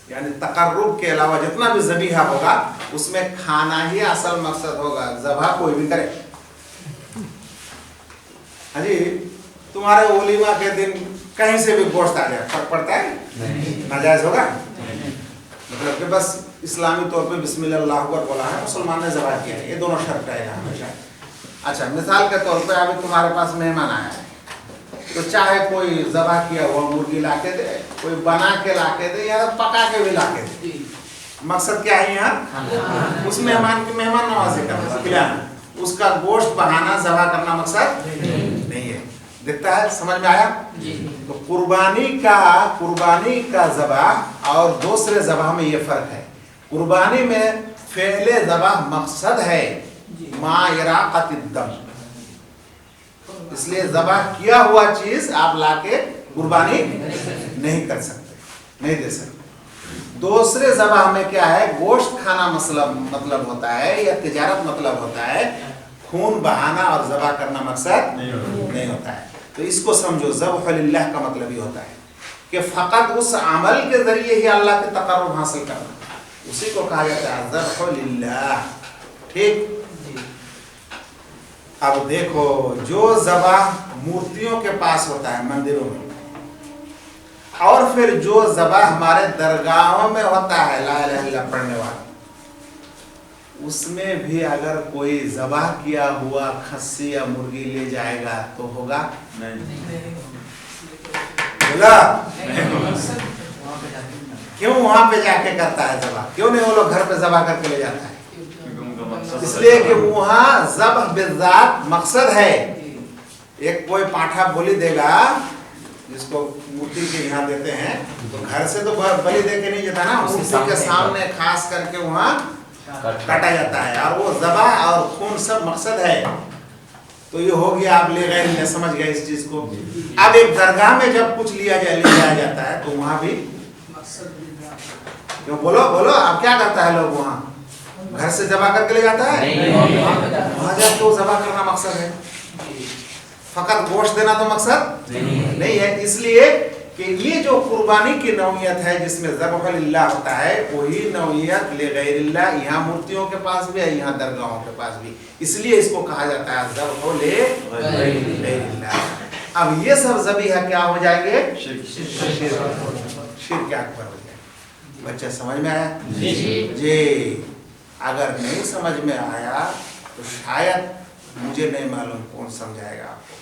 یعنی تقرب کے علاوہ جتنا بھی ذبیحہ ہوگا اس میں کھانا ہی اصل مقصد ہوگا. ذبح کوئی بھی کرے. جی تمہارے ولیمہ کے دن کہیں سے بھی گوشت آ جائے فرق پڑتا ہے؟ ناجائز ہوگا؟ مطلب کہ بس اسلامی طور پہ بسم اللہ اکبر بولا ہے، مسلمان نے ذبح کیا ہے، یہ دونوں شرط رہے گا ہمیشہ. اچھا مثال کے طور پہ ابھی تمہارے پاس مہمان آیا ہے تو چاہے کوئی ذبح کیا ہوا مرغی لا کے دے، کوئی بنا کے لا کے دے یا پکا کے بھی لا کے دے، مقصد کیا ہے یہاں؟ اس مہمان کی مہمان نوازی کرنا، کھلانا. اس کا گوشت بہانا ذبح کرنا مقصد نہیں ہے. دیکھتا ہے؟ سمجھ میں آیا؟ تو قربانی کا ذبح اور دوسرے ذبح میں یہ فرق ہے. कुर्बानी में फेले ज़बाह मकसद है मा इराक़त दम, इसलिए ज़बाह किया हुआ चीज आप लाके कुर्बानी नहीं कर सकते, नहीं दे सकते। दूसरे ज़बाह में क्या है, गोश्त खाना मतलब होता है या तिजारत मतलब होता है, खून बहाना और ज़बाह करना मकसद नहीं होता है। तो इसको समझो, ज़ब्ह लिल्लाह का मतलब ही होता है कि फकत उस अमल के जरिए ही अल्लाह के तक़र्रुब हासिल करना, उसी को कहा जाता है ज़ब्ह लिल्लाह। ठीक। अब देखो, जो ज़बाह मूर्तियों के पास होता है मंदिरों में, और फिर जो ज़बाह हमारे दरगाहों में होता है ला इलाहा इल्लल्लाह पढ़ने वाला, उसमें भी अगर कोई ज़बाह किया हुआ खस्सी या मुर्गी ले जाएगा तो होगा नहीं, बोला क्यों वहां पे जाके करता है ज़बाह, क्यों नहीं वो लोग घर पे ज़बाह करके ले जाता है? इसलिए कि वहां ज़ब्ह बिज़ात मकसद है। एक कोई पाठा बोली देगा जिसको मूर्ति के यहाँ देते हैं, तो घर से तो बलि दे के नहीं जाता ना, मूर्ति के सामने खास करके वहाँ काटा जाता है, और वो ज़बाह और खून सब मकसद है। तो ये हो गया, आप ले गए, समझ गए इस चीज को। अब एक दरगाह में जब कुछ ले जाया जाता है तो वहां भी क्यों, बोलो अब क्या करता है लोग, वहां घर से ज़बाह करके ले जाता है, वहां जाके वो ज़बाह करना मकसद है, फकत गोश्त देना तो मकसद नहीं है। इसलिए कि ये जो कुर्बानी की नौयत है जिसमें ज़ब्ह लिल्लाह होता है, वही नौयत ले गैरिल्लाह यहाँ मूर्तियों के पास भी है, यहाँ दरगाहों के पास भी, इसलिए इसको कहा जाता है ज़ब्ह ले गैरिल्लाह। अब ये सब ज़बीहा क्या हो जाएंगे, शिर्क अकबर हो जाएगा। बच्चा समझ में आया जी? अगर नहीं समझ में आया तो शायद, मुझे नहीं मालूम कौन समझाएगा आपको।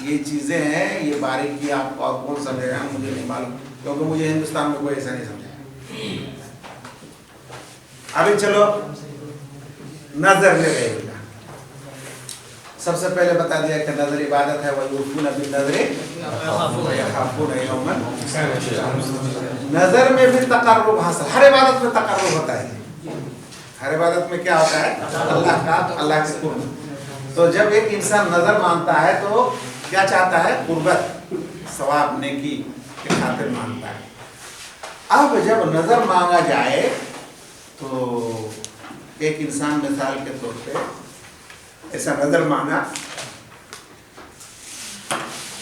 ये चीजें हैं, ये बारीकी आपको और कौन समझेगा मुझे नहीं मालूम, क्योंकि मुझे हिंदुस्तान में कोई ऐसा नहीं समझाया। अभी चलो नजर ले गए। सबसे पहले बता दिया कि नजर इबादत है, वही नजर में भी तकर्रुब हासिल, हर इबादत में तकर्रुब होता है। हर इबादत में क्या होता है, अल्लाह के कुर्ब। तो जब एक इंसान नजर मानता है तो क्या चाहता है, कुर्बत, सवाब, नेकी के खातिर मांगता है। अब जब नजर मांगा जाए तो एक इंसान मिसाल के तौर पे ऐसा नजर मांगा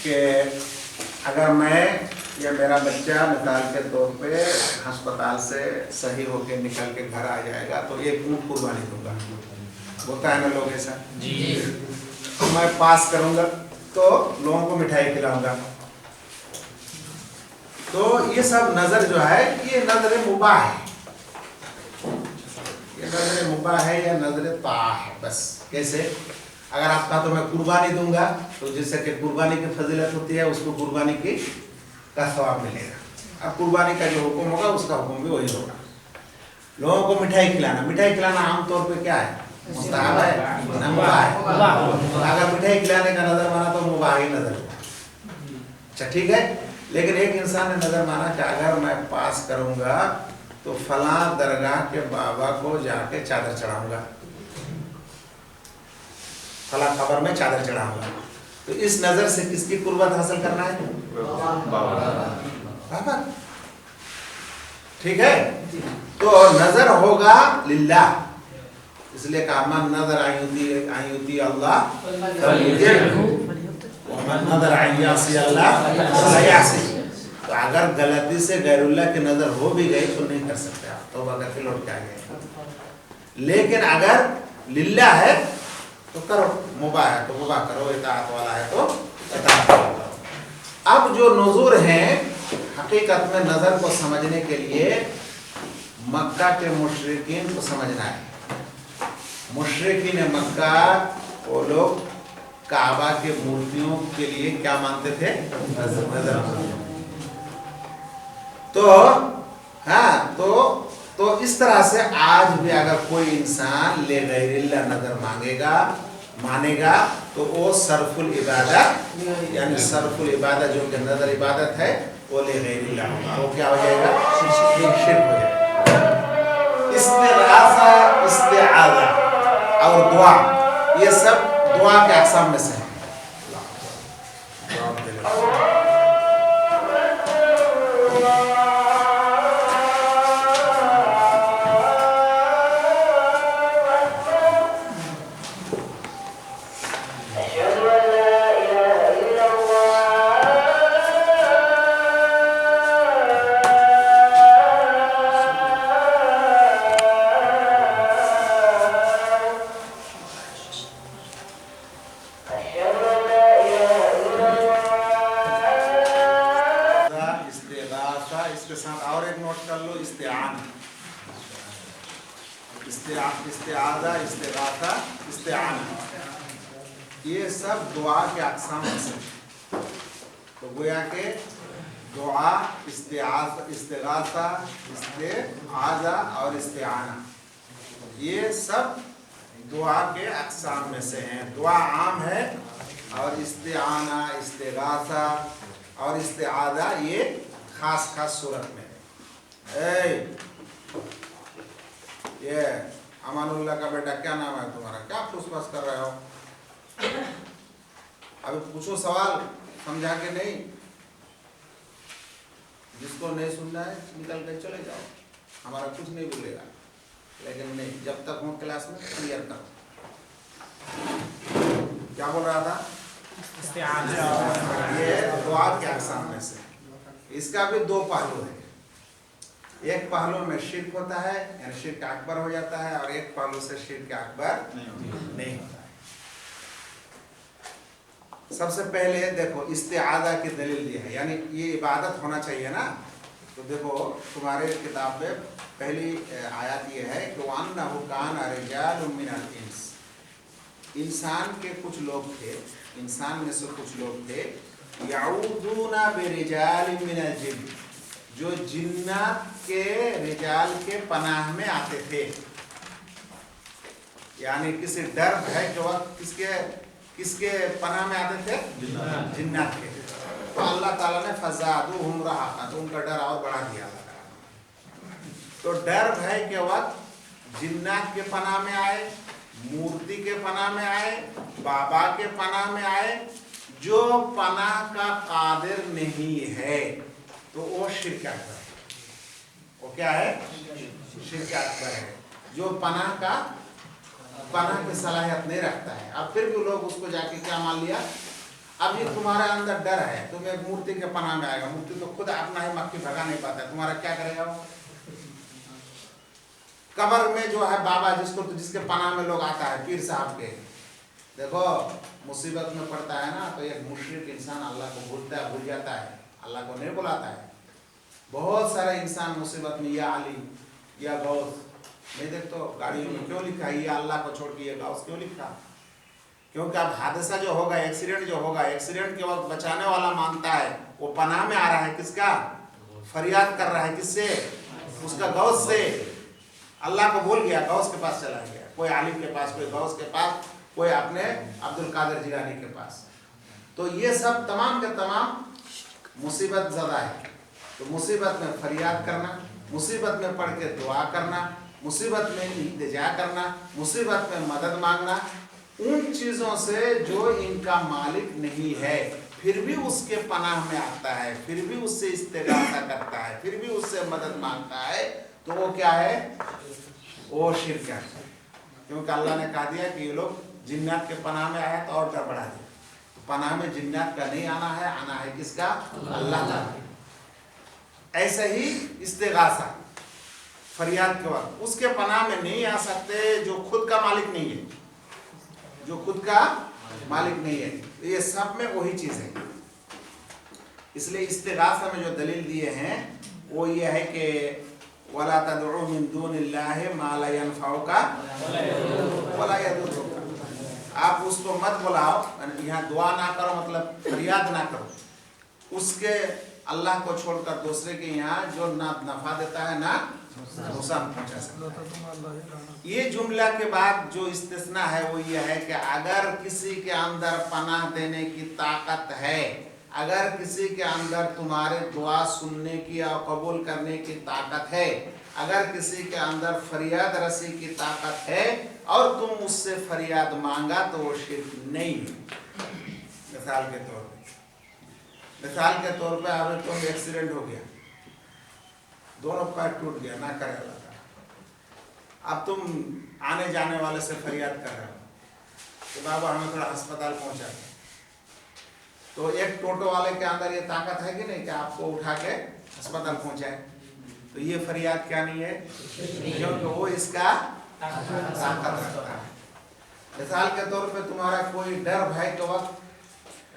कि अगर मैं या मेरा बच्चा मिसाल के तौर पे अस्पताल से सही होके निकल के घर आ जाएगा तो एक ऊँट कुर्बानी दूंगा, होता है ना लोग ऐसा जी। तो मैं पास करूंगा तो लोगों को मिठाई खिलाऊंगा। तो ये सब नजर जो है ये नजर मुबाह है, ये नजर मुबाह है या नजर ताह है। बस कैसे, अगर आप कहा तो मैं कुर्बानी दूंगा, तो जैसे कि कुर्बानी की फजीलत होती है, उसको कुर्बानी की का सवाब मिलेगा। अब कुर्बानी का जो हुक्म होगा उसका हुक्म भी वही होगा। लोगों को मिठाई खिलाना, मिठाई खिलाना आमतौर पे क्या है, मुस्तहब है ना मुबाह है। अगर मिठाई खिलाने का नजर माना तो मुबाह ही नजर हुआ। अच्छा ठीक है, लेकिन एक इंसान ने नजर माना कि अगर मैं पास करूंगा तो फलां दरगाह के बाबा को जाके चादर चढ़ाऊंगा, फलां खबर में चादर चढ़ाऊंगा। तो इस नजर से किसकी कुर्बत हासिल करना है, बाबा। ठीक है, तो नजर होगा लिल्लाह, इसलिए कहा मन नजर आयुती अल्लाह नजर आयासी अल्लाह। तो अगर गलती से गैरुल्लाह की नजर हो भी गई तो नहीं कर सकते आप, तौबा करके लौट के आ गए। लेकिन अगर लिल्लाह है तो करो, मुबाह है तो मुबाह करो, इताअत वाला है तो इताअत करो। अब जो नज़ूर हैं, हकीकत में नजर को समझने के लिए मक्का के मुशरिकीन को समझना है। मुशरिकीन मक्का वो लोग काबा के मूर्तियों के लिए क्या मानते थे, नजर। तो हाँ, तो इस तरह से आज भी अगर कोई इंसान ले गैरिल्लाह नजर मानेगा तो वो सरफुल इबादत, यानी सरफुल इबादत जो कि नजर इबादत है, वो ले गैरिल्लाह होगा, वो क्या हो जाएगा, शिर्क हो जाएगा। इस्तिगासा, इस्तिआज़ा और दुआ, ये सब दुआ के अक़साम में से है। इसके साथ और एक नोट कर लो, इस्तिआना, इस्तिआज़ा, इस्तिगासा, इस्तिआना, ये सब दुआ के अक़साम में से। तो गोया के दुआ, इस्तिगासा, इस्तिआज़ा और इस्तिआना, ये सब दुआ के अक़साम में से हैं। दुआ आम है और इस्तिआना, इस्तिगासा और इस्तिआज़ा ये खास खास सूरत में। ये अमानुल्लाह का बेटा क्या नाम है तुम्हारा, क्या फुसफुस कर रहे हो? अभी पूछो सवाल, समझा के नहीं। जिसको नहीं सुनना है निकल कर चले जाओ, हमारा कुछ नहीं बोलेगा, लेकिन नहीं, जब तक हो क्लास में क्लियर करो। क्या बोल रहा था? ये दुआ के अक़साम में से। इसका भी दो पहलू है। एक पहलू में शिर्क होता है, यानी शिर्क अकबर हो जाता है, और एक पहलू से शिर्क अकबर नहीं होता है। सबसे पहले देखो इस्तिआज़ा की दलील दी है, यानी ये इबादत होना चाहिए ना। तो देखो तुम्हारे किताब में पहली आयत ये है कि वअन्नहु कान रिजालुम मिनल इंस, इंसान के कुछ लोग थे, इंसान में से कुछ लोग थे, यऊदूना बिरिजालिम मिनल जिन्न, जो जिन्नात के रिजाल के पनाह में आते थे। यानी किसी डर भय के वक्त किसके पनाह में आते थे? जिन्नात के। तो अल्लाह ताला ने फज़ादूहुम रहाक़ा, तो उनका डर और बढ़ा दिया। तो डर भय के वक्त जिन्नात के पनाह में आए, मूर्ति के पनाह में आए, बाबा के पनाह में आए, जो पनाह का कादिर नहीं है, तो वो शिर्क अकबर है। वो क्या है? शिर्क अकबर है, जो पनाह की सलाहियत नहीं रखता है। अब फिर भी लोग उसको जाके क्या मान लिया, अब ये तुम्हारे अंदर डर है, तुम एक मूर्ति के पनाह में आएगा, मूर्ति तो खुद अपना ही मक्खी भगा नहीं पाता है, तुम्हारा क्या करेगा वो? कब्र में जो है बाबा जिसके पनाह में लोग आता है, पीर साहब के, देखो मुसीबत में पड़ता है ना, तो एक मुशरिक इंसान अल्लाह को भूल जाता है, अल्लाह को नहीं बुलाता है। बहुत सारे इंसान मुसीबत में या अली या गौस, नहीं देखते तो गाड़ियों में क्यों लिखा है या अल्लाह को छोड़ के ये गौस क्यों लिखा? क्योंकि अब हादसा जो होगा, एक्सीडेंट जो होगा, एक्सीडेंट के वक्त बचाने वाला मानता है वो पनाह में आ रहा है, किसका? फरियाद कर रहा है, किससे? उसका गौस से। अल्लाह को भूल गया, गौस के पास चला गया, कोई आलिम के पास, कोई गौस के पास, कोई अपने अब्दुल कादिर जिलानी के पास। तो ये सब तमाम के तमाम मुसीबत ज़दा है। तो मुसीबत में फरियाद करना, मुसीबत में पढ़ के दुआ करना, मुसीबत में इल्तिजा करना, मुसीबत में मदद मांगना, उन चीज़ों से जो इनका मालिक नहीं है, फिर भी उसके पनाह में आता है, फिर भी उससे इस्तिगासा करता है, फिर भी उससे मदद मांगता है, तो वो क्या है? वो शिर्क है। क्योंकि अल्लाह ने कहा दिया कि ये लोग जिन्नात के पनाह में आया तो और डर बढ़ा दिया। तो पनाह में जिन्नात का नहीं आना है, आना है किसका? अल्लाह का। ऐसे ही इस्तिगासा, फरियाद के वक्त उसके पनाह में नहीं आ सकते जो खुद का मालिक नहीं है, जो खुद का मालिक नहीं है। ये सब में वही चीज़ है। इसलिए इस्तिगासा में जो दलील दिए हैं वो ये है कि वला तदउ मिन दूनिल्लाहि मा ला यनफउका वला यदुरुका, आप उसको मत बुलाओ, यहाँ दुआ ना करो, मतलब फरियाद ना करो उसके, अल्लाह को छोड़कर दूसरे के यहाँ जो ना नफा देता है ना नुकसान पहुंचा सकता है। ये जुमला के बाद जो इस्तिस्ना है वो ये है कि अगर किसी के अंदर पनाह देने की ताकत है, अगर किसी के अंदर तुम्हारे दुआ सुनने की और कबूल करने की ताकत है, अगर किसी के अंदर फरियाद रसी की ताकत है और तुम उससे फरियाद मांगा तो वो शिर्क नहीं है। मिसाल के तौर पे अगर तुम एक्सीडेंट हो गया, दोनों पैर टूट गया, ना करे अल्लाह ताला, अब तुम आने जाने वाले से फरियाद कर रहे हो कि बाबा हमें थोड़ा अस्पताल पहुंचा दो, तो एक टोटो वाले के अंदर ये ताकत है कि नहीं कि आपको उठा के अस्पताल पहुंचाए? तो ये फरियाद क्या नहीं है, क्योंकि वो इसका ताकत रखता है। मिसाल के तौर पे तुम्हारा कोई डर भय के वक्त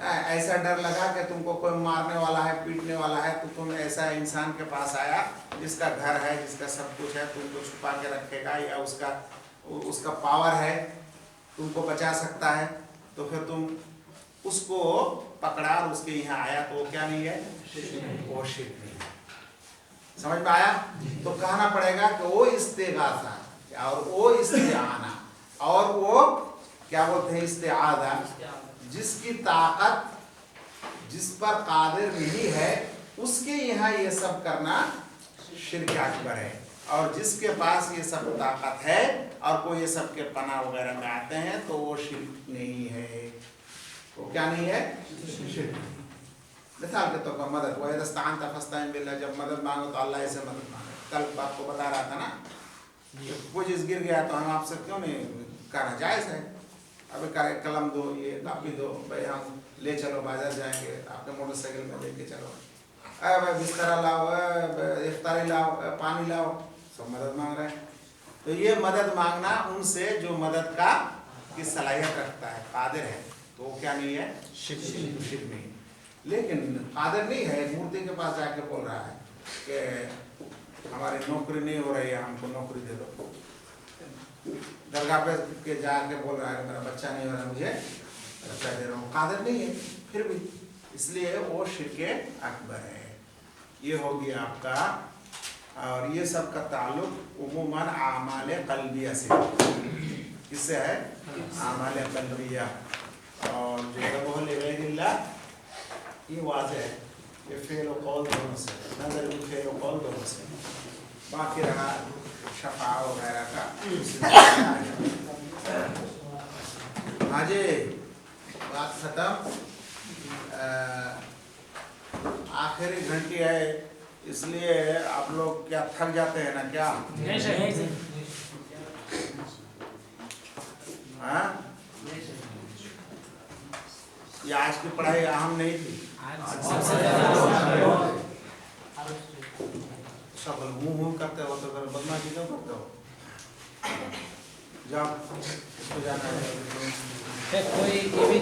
ऐसा डर लगा कि तुमको कोई मारने वाला है, पीटने वाला है, तो तुम ऐसा इंसान के पास आया जिसका घर है, जिसका सब कुछ है, तुमको छुपा के रखेगा या उसका पावर है, तुमको बचा सकता है, तो फिर तुम उसको पकड़ा और उसके यहाँ आया, तो वो क्या नहीं है, वो शिर्क नहीं है। समझ में आया? तो कहना पड़ेगा कि वो इस्तिगासा और वो इस्तिआना और वो क्या बोलते हैं, इस्तिआज़ा, जिसकी ताकत जिस पर कादिर नहीं है उसके यहाँ ये सब करना शिर्क अकबर है, और जिसके पास ये सब ताकत है और कोई ये सब के पना वगैरह में आते हैं तो वो शिर्क नहीं है। वो क्या नहीं है, शिर्क। मिसाल के तौर पर मदद, वह दस्तान तफस्ताइन बिल्लाह, जब मदद मांगो तो अल्लाह से मदद मांगो। कल आपको बता रहा था ना, कोई चीज़ गिर गया तो हम आपसे क्यों नहीं कहना, जायज़ है, अभी कलम दो, ये कापी दो, भाई हम ले चलो बाजार जाएंगे, आपके मोटरसाइकिल में लेके चलो, भाई बिस्तरा लाओ, इफ्तारी लाओ, पानी लाओ, सब मदद मांग रहे हैं। तो ये मदद मांगना उनसे जो मदद का की सलाहियत रखता है, कादिर है, तो वो क्या नहीं है, शिर्क नहीं। लेकिन कादिर नहीं है, मूर्ति के पास जाके बोल रहा है कि हमारी नौकरी नहीं हो रही है, हमको नौकरी दे दो। दरगाह पे के जाके बोल रहा है मेरा बच्चा नहीं हो रहा, मुझे बच्चा दे रहा हूँ, कादिर नहीं है फिर भी, इसलिए वो शिर्क अकबर है। ये हो गया आपका। और ये सब का ताल्लुक उमूमन आमाल कल्बिया से, किससे है, आमाल कल्बिया। और जो है ये वाज़ेह है, ये फेल व कौल दोनों से, नजर भी फेल व कौल दोनों से, बाकी रहा शफा वगैरह का। हाँ जी, बात खत्म। आखिरी घंटी है, इसलिए आप लोग क्या थक जाते हैं ना क्या? हाँ, ये आज की पढ़ाई अहम नहीं थी, सब मुँह करते हो तो फिर बदमाशी क्यों करते हो? जाओ, इसको जाना है। कोई